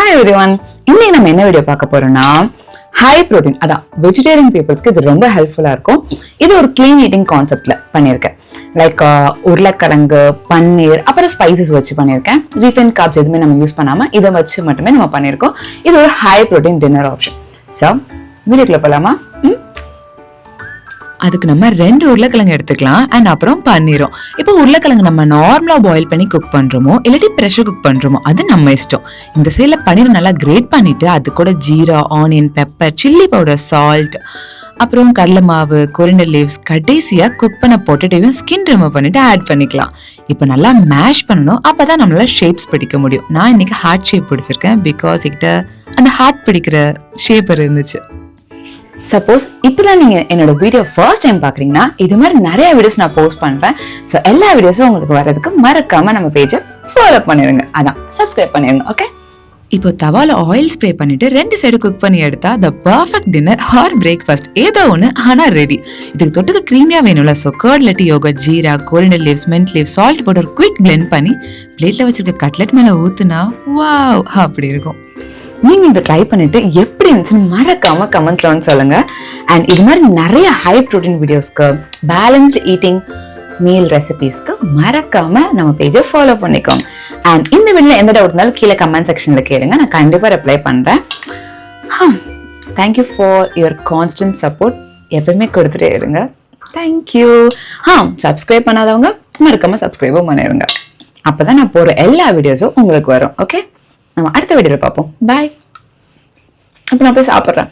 Hi everyone, இன்னைக்கு நம்ம என்ன வீடியோ பார்க்க போறோம்னா ஹை ப்ரோட்டீன், அதான் வெஜிடேரியன் பீப்புள்ஸ்க்கு இது ரொம்ப ஹெல்ப்ஃபுல்லா இருக்கும். இது ஒரு கிளீன் ஈட்டிங் கான்செப்ட்ல பண்ணியிருக்கேன். லைக் உருளைக்கிழங்கு, பன்னீர், அப்புறம் ஸ்பைசஸ் வச்சு பண்ணியிருக்கேன். ரீஃபைன் கார்ப்ஸ் எதுவுமே நம்ம யூஸ் பண்ணாம இதை வச்சு மட்டுமே நம்ம பண்ணியிருக்கோம். இது ஒரு high protein dinner option. So வீடியோக்குள்ள போலாமா? அதுக்கு நம்ம 2 உருளைக்கிழங்கு எடுத்துக்கலாம் அண்ட் அப்புறம் பன்னீரும். இப்போ உருளைக்கிழங்கு நம்ம நார்மலா பாயில் பண்ணி குக் பண்றோமோ இல்லாட்டி ப்ரெஷர் குக் பண்றோமோ அது நம்ம இஷ்டம். இந்த சைட்ல பன்னீர் நல்லா கிரேட் பண்ணிட்டு அது கூட jeera, onion, pepper, chilli powder, salt, அப்புறம் கடலை மாவு, கொரிண்டர் லீவ்ஸ், கடைசியா குக் பண்ண பொட்டேட்டோவையும் ஸ்கின் ரிமூவ் பண்ணிட்டு ஆட் பண்ணிக்கலாம். இப்போ நல்லா மேஷ் பண்ணணும், அப்பதான் நம்மளால ஷேப்ஸ் பிடிக்க முடியும். நான் இன்னைக்கு ஹார்ட் ஷேப் பிடிச்சிருக்கேன் பிகாஸ் கிட்ட அந்த ஹார்ட் பிடிக்கிற ஷேப் இருந்துச்சு. சப்போஸ் இப்பதான் நீங்க என்னோட வீடியோ ஃபர்ஸ்ட் டைம் பாக்குறீங்கன்னா இது மாதிரி நிறைய வீடியோஸ் நான் போஸ்ட் பண்றேன். ஸோ எல்லா வீடியோஸும் உங்களுக்கு வர்றதுக்கு மறக்காம நம்ம பேஜை ஃபாலோ பண்ணிருங்க, அதான் சப்ஸ்கிரைப் பண்ணிருங்க. ஓகே, இப்போ தவால ஆயில் ஸ்ப்ரே பண்ணிட்டு 2 சைடு குக் பண்ணி எடுத்தா the perfect dinner or breakfast ஏதோ ஒன்று ஆனா ரெடி. இதுக்கு தொட்டுக்கு கிரீமியா வேணும்ல, ஸோ கர்ட் லெட்டி yogurt, jeera, coriander leaves, mint leaves, salt போட்டு ஒரு குவிக் பிளெண்ட் பண்ணி பிளேட்ல வச்சிருக்க கட்லெட் மேல ஊத்துனா வாவ் அப்படி இருக்கும். நீங்க இதை ட்ரை பண்ணிட்டு எப்படி இருந்துச்சுன்னு மறக்காம கமெண்ட்ஸ்ல வந்து சொல்லுங்க. அண்ட் இது மாதிரி நிறைய ஹை ப்ரோட்டீன் வீடியோஸ்க்கு, பேலன்ஸ்டு ஈட்டிங் மீல் ரெசிபிஸ்க்கு மறக்காம நம்ம பேஜை ஃபாலோ பண்ணிக்கோங்க. அண்ட் இந்த வீடியோல எந்த டவுட் இருந்தாலும் கீழே கமெண்ட் செக்ஷன்ல கேளுங்க, நான் கண்டிப்பா ரிப்ளை பண்றேன். Thank you for your constant support. எப்பவுமே கொடுத்துட்டே இருங்க. தேங்க்யூ. சப்ஸ்கிரைப் பண்ணாதவங்க மறக்காம சப்ஸ்கிரைபும் பண்ணிருங்க, அப்பதான் நான் போற எல்லா வீடியோஸும் உங்களுக்கு வரும். ஓகே, நம்ம அடுத்த வீடியோல பார்ப்போம். பாய். அப்ப நான் போய் சாப்பிட்றேன்.